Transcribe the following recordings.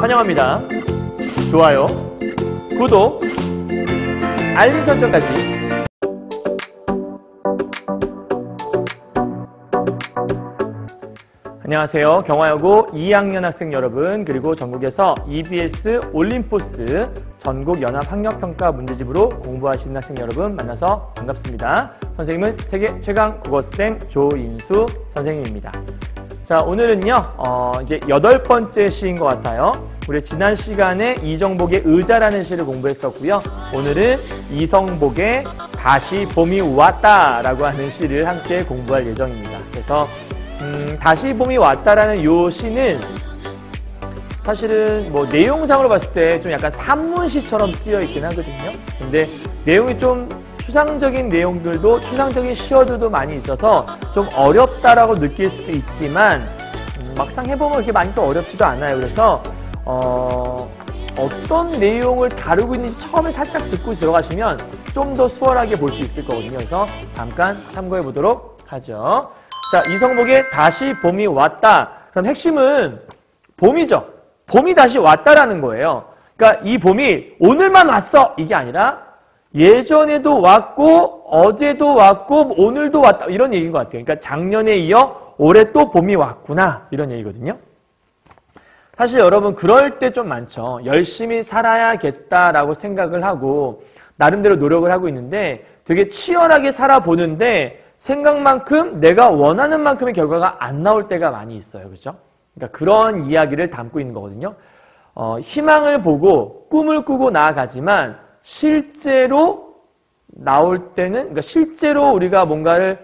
환영합니다. 좋아요, 구독, 알림 설정까지. 안녕하세요. 경화여고 2학년 학생 여러분, 그리고 전국에서 EBS 올림포스 전국연합학력평가 문제집으로 공부하시는 학생 여러분 만나서 반갑습니다. 선생님은 세계 최강 국어쌤 조인수 선생님입니다. 자, 오늘은요, 이제 8번째 시인 것 같아요. 우리 지난 시간에 이정복의 의자라는 시를 공부했었고요. 오늘은 이성복의 다시 봄이 왔다라고 하는 시를 함께 공부할 예정입니다. 그래서 다시 봄이 왔다라는 요 시는 사실은 뭐 내용상으로 봤을 때 좀 약간 산문시처럼 쓰여 있긴 하거든요. 근데 내용이 좀 추상적인 내용들도, 추상적인 시어들도 많이 있어서 좀 어렵다라고 느낄 수도 있지만 막상 해보면 그렇게 많이 또 어렵지도 않아요. 그래서 어떤 내용을 다루고 있는지 처음에 살짝 듣고 들어가시면 좀 더 수월하게 볼 수 있을 거거든요. 그래서 잠깐 참고해 보도록 하죠. 자, 이성복의 다시 봄이 왔다. 그럼 핵심은 봄이죠. 봄이 다시 왔다라는 거예요. 그러니까 이 봄이 오늘만 왔어! 이게 아니라 예전에도 왔고 어제도 왔고 오늘도 왔다 이런 얘기인 것 같아요. 그러니까 작년에 이어 올해 또 봄이 왔구나 이런 얘기거든요. 사실 여러분 그럴 때 좀 많죠. 열심히 살아야겠다라고 생각을 하고 나름대로 노력을 하고 있는데 되게 치열하게 살아보는데 생각만큼 내가 원하는 만큼의 결과가 안 나올 때가 많이 있어요. 그렇죠? 그러니까 그런 이야기를 담고 있는 거거든요. 희망을 보고 꿈을 꾸고 나아가지만 실제로 나올 때는, 그러니까 실제로 우리가 뭔가를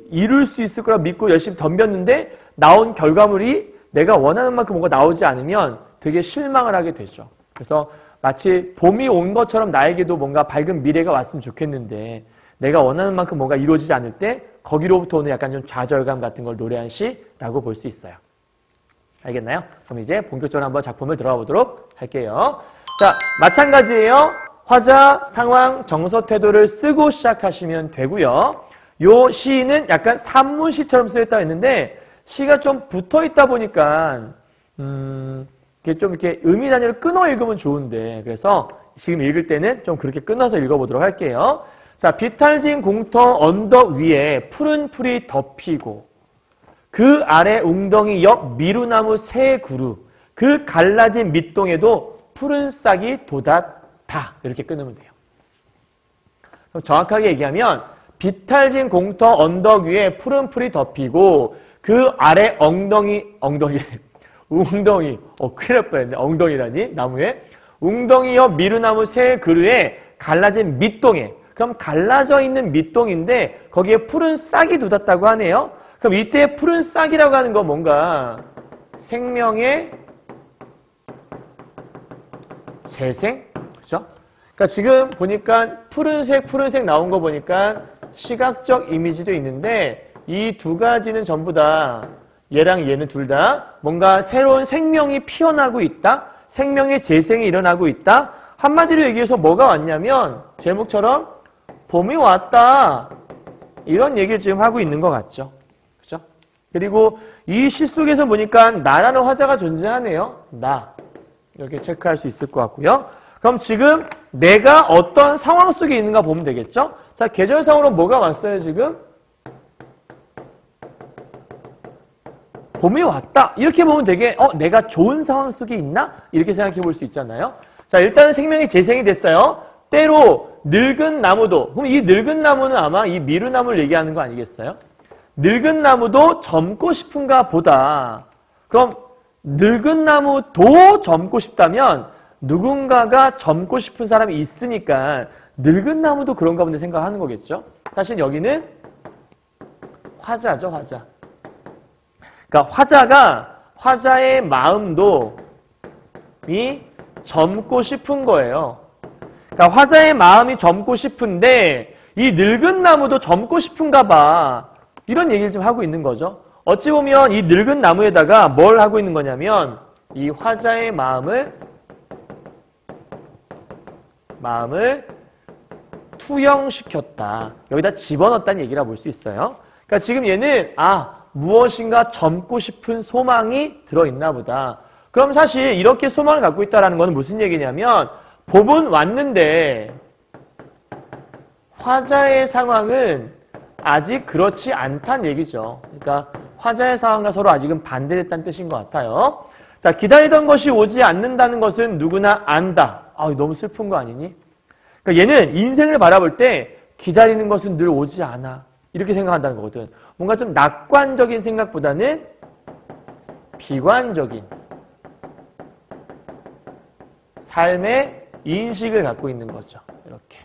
이룰 수 있을 거라고 믿고 열심히 덤볐는데 나온 결과물이 내가 원하는 만큼 뭔가 나오지 않으면 되게 실망을 하게 되죠. 그래서 마치 봄이 온 것처럼 나에게도 뭔가 밝은 미래가 왔으면 좋겠는데 내가 원하는 만큼 뭔가 이루어지지 않을 때 거기로부터 오는 약간 좀 좌절감 같은 걸 노래한 시라고 볼 수 있어요. 알겠나요? 그럼 이제 본격적으로 한번 작품을 들어가 보도록 할게요. 자, 마찬가지예요. 화자, 상황, 정서, 태도를 쓰고 시작하시면 되고요. 요 시는 약간 산문시처럼 쓰였다고 했는데 시가 좀 붙어있다 보니까 이렇게 좀 이렇게 의미 단위를 끊어 읽으면 좋은데 그래서 지금 읽을 때는 좀 그렇게 끊어서 읽어보도록 할게요. 자, 비탈진 공터 언덕 위에 푸른 풀이 덮이고 그 아래 웅덩이 옆 미루나무 세 그루 그 갈라진 밑동에도 푸른 싹이 돋았다. 이렇게 끊으면 돼요. 그럼 정확하게 얘기하면 비탈진 공터 언덕 위에 푸른 풀이 덮이고 그 아래 웅덩이 큰일 날 뻔했네. 엉덩이라니 나무에 웅덩이 옆 미루나무 세 그루에 갈라진 밑동에 그럼 갈라져 있는 밑동인데 거기에 푸른 싹이 돋았다고 하네요. 그럼 이때 푸른 싹이라고 하는 건 뭔가 생명의 재생? 그죠? 그러니까 지금 보니까 푸른색 나온 거 보니까 시각적 이미지도 있는데 이 두 가지는 전부 다 얘랑 얘는 둘 다 뭔가 새로운 생명이 피어나고 있다? 생명의 재생이 일어나고 있다? 한마디로 얘기해서 뭐가 왔냐면 제목처럼 봄이 왔다. 이런 얘기를 지금 하고 있는 것 같죠. 그죠? 그리고 이 시 속에서 보니까 나라는 화자가 존재하네요. 나. 이렇게 체크할 수 있을 것 같고요. 그럼 지금 내가 어떤 상황 속에 있는가 보면 되겠죠? 자, 계절상으로 뭐가 왔어요, 지금? 봄이 왔다. 이렇게 보면 되게 내가 좋은 상황 속에 있나? 이렇게 생각해 볼 수 있잖아요. 자, 일단은 생명이 재생이 됐어요. 때로 늙은 나무도, 그럼 이 늙은 나무는 아마 이 미루나무를 얘기하는 거 아니겠어요? 늙은 나무도 젊고 싶은가 보다. 그럼 늙은 나무도 젊고 싶다면 누군가가 젊고 싶은 사람이 있으니까 늙은 나무도 그런가 본데 생각하는 거겠죠? 사실 여기는 화자죠, 화자. 그러니까 화자의 마음도 이 젊고 싶은 거예요. 그러니까 화자의 마음이 젊고 싶은데 이 늙은 나무도 젊고 싶은가 봐. 이런 얘기를 지금 하고 있는 거죠. 어찌 보면 이 늙은 나무에다가 뭘 하고 있는 거냐면 이 화자의 마음을 투영시켰다. 여기다 집어넣었다는 얘기라 볼 수 있어요. 그러니까 지금 얘는 무엇인가 젊고 싶은 소망이 들어있나 보다. 그럼 사실 이렇게 소망을 갖고 있다는 건 무슨 얘기냐면 봄은 왔는데 화자의 상황은 아직 그렇지 않다는 얘기죠. 그러니까 화자의 상황과 서로 아직은 반대됐다는 뜻인 것 같아요. 자, 기다리던 것이 오지 않는다는 것은 누구나 안다. 너무 슬픈 거 아니니? 그러니까 얘는 인생을 바라볼 때 기다리는 것은 늘 오지 않아. 이렇게 생각한다는 거거든. 뭔가 좀 낙관적인 생각보다는 비관적인 삶의 인식을 갖고 있는 거죠. 이렇게.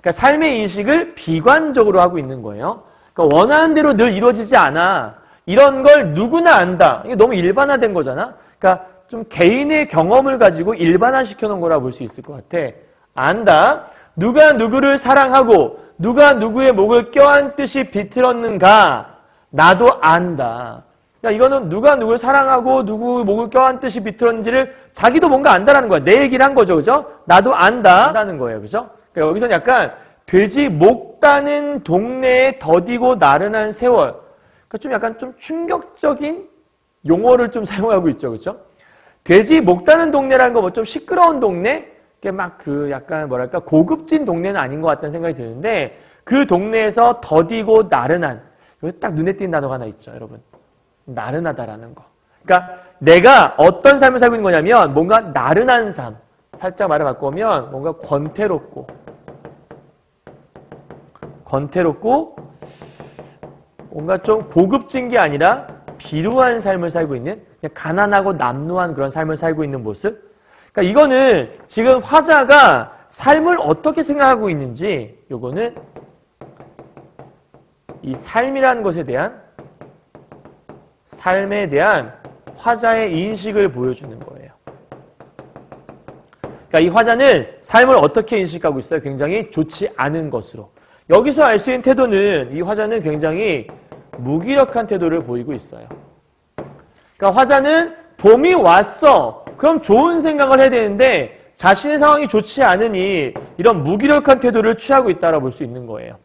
그러니까 삶의 인식을 비관적으로 하고 있는 거예요. 그러니까 원하는 대로 늘 이루어지지 않아. 이런 걸 누구나 안다. 이게 너무 일반화된 거잖아. 그러니까 좀 개인의 경험을 가지고 일반화시켜 놓은 거라 볼 수 있을 것 같아. 안다. 누가 누구를 사랑하고 누가 누구의 목을 껴안듯이 비틀었는가? 나도 안다. 그러니까 이거는 누가 누구를 사랑하고 누구 목을 껴안듯이 비틀었는지를 자기도 뭔가 안다라는 거야. 내 얘기를 한 거죠. 그죠? 나도 안다라는 거예요. 그죠? 그러니까 여기서는 약간 돼지 목 따는 동네에 더디고 나른한 세월. 그러니까 좀 약간 좀 충격적인 용어를 좀 사용하고 있죠. 그죠? 돼지 목 따는 동네라는 거 뭐 좀 시끄러운 동네? 이게 막 약간 뭐랄까 고급진 동네는 아닌 것 같다는 생각이 드는데 그 동네에서 더디고 나른한 여기 딱 눈에 띄는 단어가 하나 있죠. 여러분. 나른하다라는 거. 그러니까 내가 어떤 삶을 살고 있는 거냐면 뭔가 나른한 삶. 살짝 말을 바꾸면 뭔가 권태롭고 뭔가 좀 고급진 게 아니라 비루한 삶을 살고 있는 그냥 가난하고 남루한 그런 삶을 살고 있는 모습. 그러니까 이거는 지금 화자가 삶을 어떻게 생각하고 있는지 요거는 이 삶이라는 것에 대한 삶에 대한 화자의 인식을 보여주는 거예요. 그러니까 이 화자는 삶을 어떻게 인식하고 있어요? 굉장히 좋지 않은 것으로. 여기서 알 수 있는 태도는 이 화자는 굉장히 무기력한 태도를 보이고 있어요. 그러니까 화자는 봄이 왔어. 그럼 좋은 생각을 해야 되는데 자신의 상황이 좋지 않으니 이런 무기력한 태도를 취하고 있다고 볼 수 있는 거예요.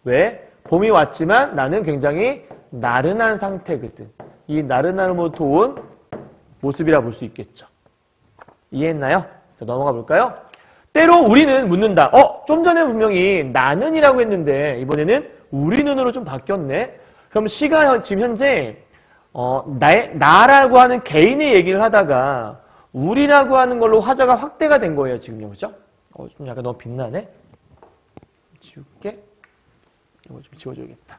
왜? 봄이 왔지만 나는 굉장히 나른한 상태거든. 이 나른함으로 도운 모습이라 볼 수 있겠죠. 이해했나요? 자, 넘어가 볼까요? 때로 우리는 묻는다. 좀 전에 분명히 나는이라고 했는데 이번에는 우리는으로 좀 바뀌었네. 그럼 시가 지금 현재 나라고 하는 개인의 얘기를 하다가 우리라고 하는 걸로 화자가 확대가 된 거예요. 지금요. 그죠? 좀 약간 너무 빛나네. 지울게. 이거 좀 지워줘야겠다.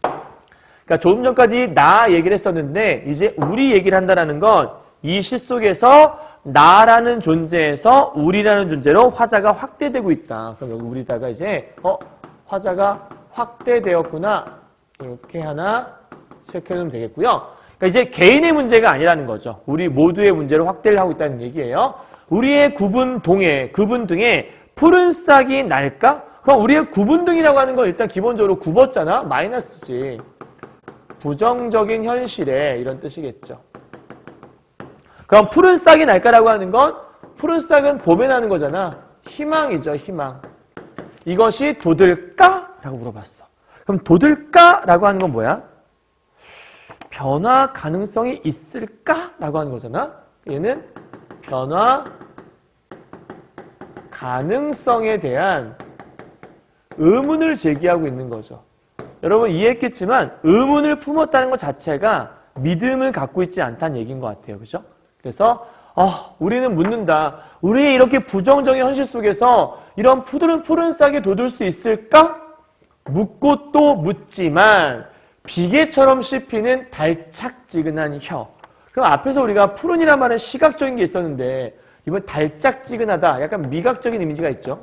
그러니까 조금 전까지 나 얘기를 했었는데 이제 우리 얘기를 한다는 건 이 시 속에서 나라는 존재에서 우리라는 존재로 화자가 확대되고 있다. 그럼 여기 우리다가 이제 화자가 확대되었구나. 이렇게 하나 체크해주면 되겠고요. 그러니까 이제 개인의 문제가 아니라는 거죠. 우리 모두의 문제로 확대를 하고 있다는 얘기예요. 우리의 구분 등에 푸른 싹이 날까? 그럼 우리의 구분 등이라고 하는 건 일단 기본적으로 굽었잖아. 마이너스지. 부정적인 현실에 이런 뜻이겠죠. 그럼 푸른 싹이 날까라고 하는 건 푸른 싹은 봄에 나는 거잖아. 희망이죠. 희망. 이것이 돋을까? 라고 물어봤어. 그럼 돋을까? 라고 하는 건 뭐야? 변화 가능성이 있을까? 라고 하는 거잖아. 얘는 변화 가능성에 대한 의문을 제기하고 있는 거죠. 여러분 이해했겠지만 의문을 품었다는 것 자체가 믿음을 갖고 있지 않다는 얘기인 것 같아요. 그죠? 그래서 우리는 묻는다. 우리의 이렇게 부정적인 현실 속에서 이런 푸른 싹이 돋을 수 있을까? 묻고 또 묻지만 비계처럼 씹히는 달짝지근한 혀. 그럼 앞에서 우리가 푸른이란 말은 시각적인 게 있었는데 이번 달짝지근하다. 약간 미각적인 이미지가 있죠.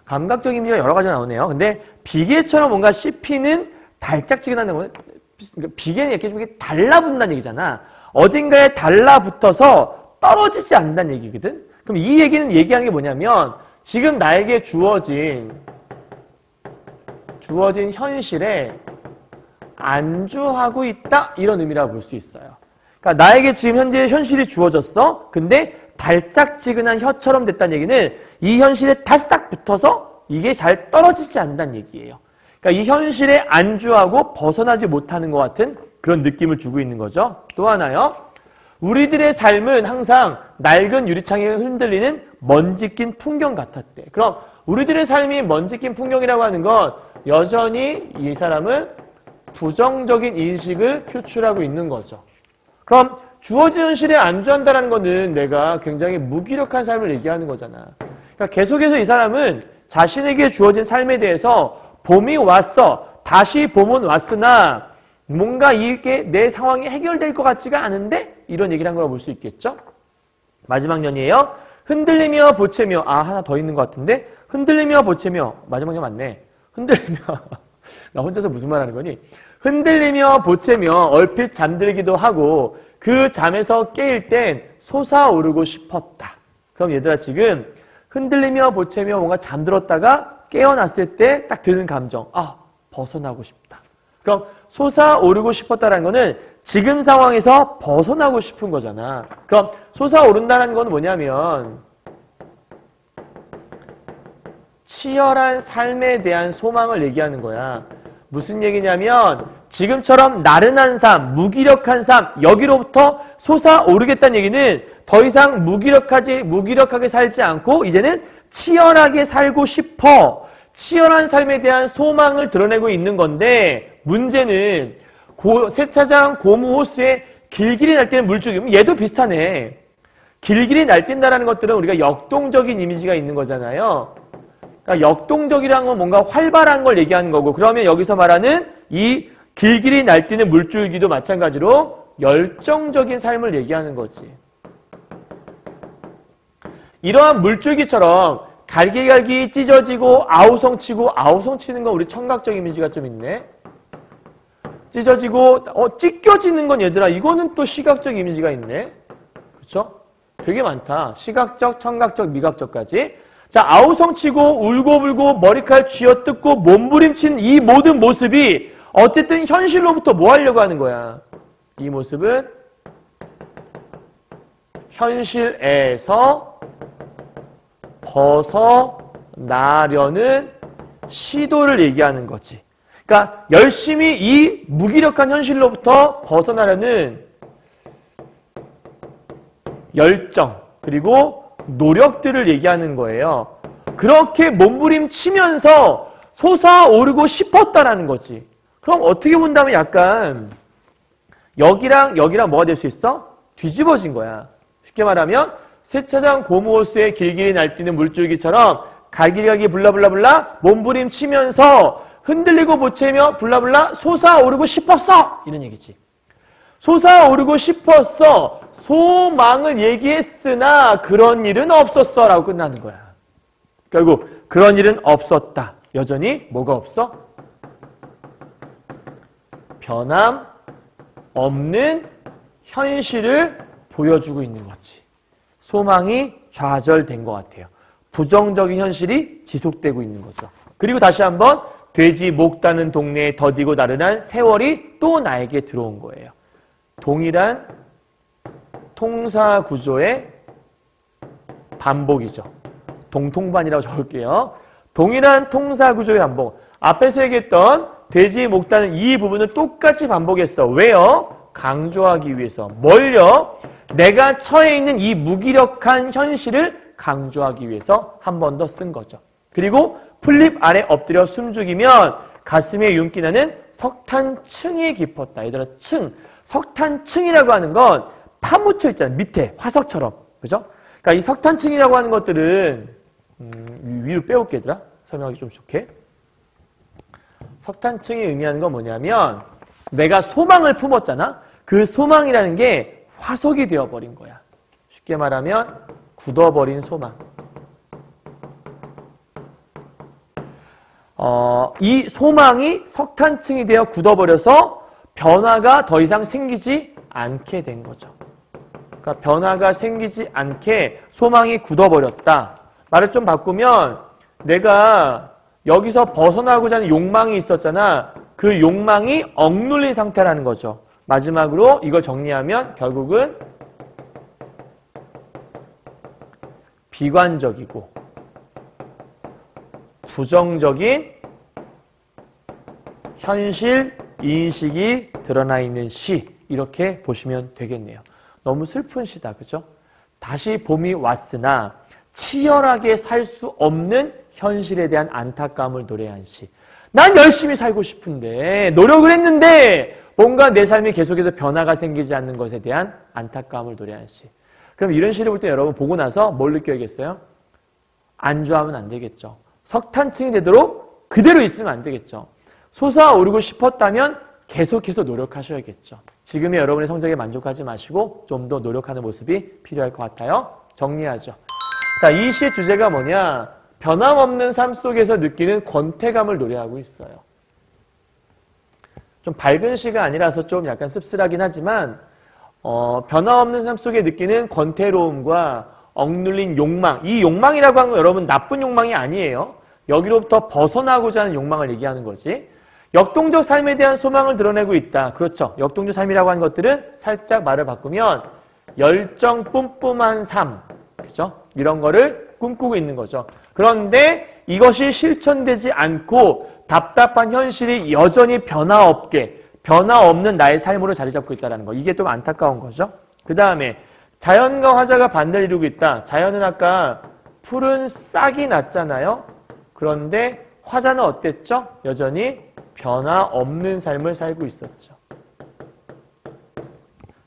감각적인 이미지가 여러 가지가 나오네요. 근데 비계처럼 뭔가 씹히는 달짝지근한 건 비계는 이렇게 좀 달라붙는다는 얘기잖아. 어딘가에 달라붙어서 떨어지지 않는다는 얘기거든. 그럼 이 얘기는 얘기하는 게 뭐냐면 지금 나에게 주어진 현실에 안주하고 있다 이런 의미라고 볼 수 있어요. 그러니까 나에게 지금 현재 현실이 주어졌어. 근데 달짝지근한 혀처럼 됐다는 얘기는 이 현실에 다싹 붙어서 이게 잘 떨어지지 않는다는 얘기예요. 그러니까 이 현실에 안주하고 벗어나지 못하는 것 같은 그런 느낌을 주고 있는 거죠. 또 하나요. 우리들의 삶은 항상 낡은 유리창에 흔들리는 먼지 낀 풍경 같았대. 그럼 우리들의 삶이 먼지 낀 풍경이라고 하는 건 여전히 이 사람은 부정적인 인식을 표출하고 있는 거죠. 그럼 주어진 현실에 안주한다는 거는 내가 굉장히 무기력한 삶을 얘기하는 거잖아. 그러니까 계속해서 이 사람은 자신에게 주어진 삶에 대해서 봄이 왔어. 다시 봄은 왔으나 뭔가 이게 내 상황이 해결될 것 같지가 않은데 이런 얘기를 한 거라고 볼 수 있겠죠. 마지막 년이에요. 흔들리며 보채며. 아, 하나 더 있는 것 같은데. 흔들리며 보채며. 마지막 년 맞네. 흔들리며. 나 혼자서 무슨 말 하는 거니? 흔들리며 보채며 얼핏 잠들기도 하고 그 잠에서 깨일 땐 솟아오르고 싶었다. 그럼 얘들아 지금 흔들리며 보채며 뭔가 잠들었다가 깨어났을 때 딱 드는 감정. 아, 벗어나고 싶다. 그럼 솟아오르고 싶었다는 거는 지금 상황에서 벗어나고 싶은 거잖아. 그럼 솟아오른다는 건 뭐냐면 치열한 삶에 대한 소망을 얘기하는 거야. 무슨 얘기냐면 지금처럼 나른한 삶, 무기력한 삶, 여기로부터 솟아오르겠다는 얘기는 더 이상 무기력하게 살지 않고 이제는 치열하게 살고 싶어. 치열한 삶에 대한 소망을 드러내고 있는 건데 문제는 세차장 고무 호수에 길길이 날뛰는 물줄기. 얘도 비슷하네. 길길이 날뛴다는 것들은 우리가 역동적인 이미지가 있는 거잖아요. 그러니까 역동적이라는 건 뭔가 활발한 걸 얘기하는 거고 그러면 여기서 말하는 이 길길이 날뛰는 물줄기도 마찬가지로 열정적인 삶을 얘기하는 거지. 이러한 물줄기처럼 갈기갈기 찢어지고 아우성치고 아우성치는 건 우리 청각적 이미지가 좀 있네. 찢어지고 찢겨지는 건 얘들아 이거는 또 시각적 이미지가 있네. 그렇죠? 되게 많다. 시각적, 청각적, 미각적까지. 자, 아우성치고 울고불고 머리칼 쥐어뜯고 몸부림친 이 모든 모습이 어쨌든 현실로부터 뭐 하려고 하는 거야? 이 모습은 현실에서 벗어나려는 시도를 얘기하는 거지. 그러니까 열심히 이 무기력한 현실로부터 벗어나려는 열정 그리고 노력들을 얘기하는 거예요. 그렇게 몸부림치면서 솟아오르고 싶었다라는 거지. 그럼 어떻게 본다면 약간 여기랑 뭐가 될 수 있어? 뒤집어진 거야. 쉽게 말하면 세차장 고무호수에 길길이 날뛰는 물줄기처럼 갈기갈기 불라불라불라 몸부림치면서 흔들리고 보채며 불라불라 솟아오르고 싶었어! 이런 얘기지. 솟아오르고 싶었어. 소망을 얘기했으나 그런 일은 없었어 라고 끝나는 거야. 결국 그런 일은 없었다. 여전히 뭐가 없어? 변함 없는 현실을 보여주고 있는 거지. 소망이 좌절된 것 같아요. 부정적인 현실이 지속되고 있는 거죠. 그리고 다시 한번 돼지 목 따는 동네에 더디고 나른한 세월이 또 나에게 들어온 거예요. 동일한 통사 구조의 반복이죠. 동통반이라고 적을게요. 동일한 통사 구조의 반복. 앞에서 얘기했던 돼지 목 따는 이 부분을 똑같이 반복했어. 왜요? 강조하기 위해서. 뭘요? 내가 처해 있는 이 무기력한 현실을 강조하기 위해서 한 번 더 쓴 거죠. 그리고 풀잎 아래 엎드려 숨죽이면 가슴에 윤기 나는 석탄층이 깊었다. 얘들아, 층. 석탄층이라고 하는 건 파묻혀 있잖아요. 밑에 화석처럼. 그죠? 그러니까 이 석탄층이라고 하는 것들은 위로 빼올게 얘들아. 설명하기 좀 좋게. 석탄층이 의미하는 건 뭐냐면 내가 소망을 품었잖아. 그 소망이라는 게 화석이 되어버린 거야. 쉽게 말하면 굳어버린 소망. 이 소망이 석탄층이 되어 굳어버려서 변화가 더 이상 생기지 않게 된 거죠. 그러니까 변화가 생기지 않게 소망이 굳어버렸다. 말을 좀 바꾸면 내가 여기서 벗어나고자 하는 욕망이 있었잖아. 그 욕망이 억눌린 상태라는 거죠. 마지막으로 이걸 정리하면 결국은 비관적이고 부정적인 현실 인식이 드러나 있는 시 이렇게 보시면 되겠네요. 너무 슬픈 시다. 그죠? 다시 봄이 왔으나 치열하게 살 수 없는 현실에 대한 안타까움을 노래한 시. 난 열심히 살고 싶은데 노력을 했는데 뭔가 내 삶이 계속해서 변화가 생기지 않는 것에 대한 안타까움을 노래한 시. 그럼 이런 시를 볼 때 여러분 보고 나서 뭘 느껴야겠어요? 안주하면 안 되겠죠. 석탄층이 되도록 그대로 있으면 안 되겠죠. 솟아오르고 싶었다면 계속해서 노력하셔야겠죠. 지금의 여러분의 성적에 만족하지 마시고 좀 더 노력하는 모습이 필요할 것 같아요. 정리하죠. 자, 이 시의 주제가 뭐냐? 변함없는 삶 속에서 느끼는 권태감을 노래하고 있어요. 좀 밝은 시가 아니라서 좀 약간 씁쓸하긴 하지만 변함없는 삶 속에 느끼는 권태로움과 억눌린 욕망, 이 욕망이라고 하는 건 여러분 나쁜 욕망이 아니에요. 여기로부터 벗어나고자 하는 욕망을 얘기하는 거지. 역동적 삶에 대한 소망을 드러내고 있다. 그렇죠. 역동적 삶이라고 하는 것들은 살짝 말을 바꾸면 열정 뿜뿜한 삶, 그렇죠? 이런 거를 꿈꾸고 있는 거죠. 그런데 이것이 실천되지 않고 답답한 현실이 여전히 변화 없는 나의 삶으로 자리 잡고 있다는 거. 이게 좀 안타까운 거죠. 그 다음에 자연과 화자가 반대를 이루고 있다. 자연은 아까 푸른 싹이 났잖아요. 그런데 화자는 어땠죠? 여전히 변화 없는 삶을 살고 있었죠.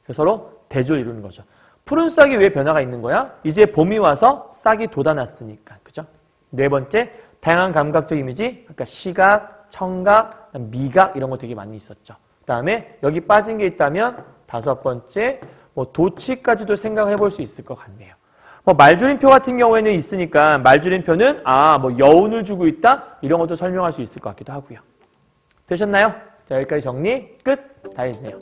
그래서 서로 대조를 이루는 거죠. 푸른 싹이 왜 변화가 있는 거야? 이제 봄이 와서 싹이 돋아났으니까. 그죠? 네 번째, 다양한 감각적 이미지. 아까 시각, 청각, 미각 이런 거 되게 많이 있었죠. 그 다음에 여기 빠진 게 있다면 다섯 번째, 도치까지도 생각해 볼 수 있을 것 같네요. 말줄임표 같은 경우에는 있으니까 말줄임표는 여운을 주고 있다 이런 것도 설명할 수 있을 것 같기도 하고요. 되셨나요? 자, 여기까지 정리 끝. 다 했네요.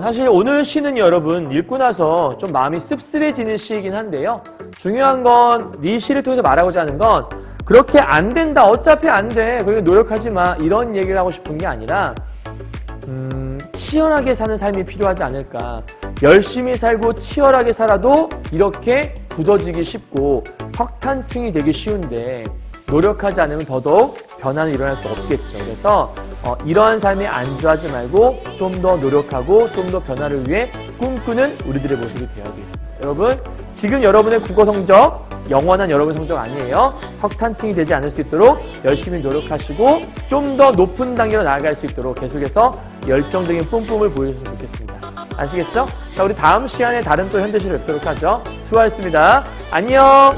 사실 오늘 시는 여러분 읽고 나서 좀 마음이 씁쓸해지는 시이긴 한데요. 중요한 건 이 시를 통해서 말하고자 하는 건 그렇게 안 된다. 어차피 안 돼. 그러니까 노력하지 마. 이런 얘기를 하고 싶은 게 아니라 치열하게 사는 삶이 필요하지 않을까. 열심히 살고 치열하게 살아도 이렇게 굳어지기 쉽고 석탄층이 되기 쉬운데 노력하지 않으면 더더욱 변화는 일어날 수 없겠죠. 그래서 이러한 삶에 안주하지 말고 좀 더 노력하고 좀 더 변화를 위해 꿈꾸는 우리들의 모습이 되어야겠습니다. 여러분, 지금 여러분의 국어 성적 영원한 여러분의 성적 아니에요. 석탄층이 되지 않을 수 있도록 열심히 노력하시고 좀 더 높은 단계로 나아갈 수 있도록 계속해서 열정적인 뿜뿜을 보여주셨으면 좋겠습니다. 아시겠죠? 자, 우리 다음 시간에 다른 또 현대시를 뵙도록 하죠. 수고하셨습니다. 안녕!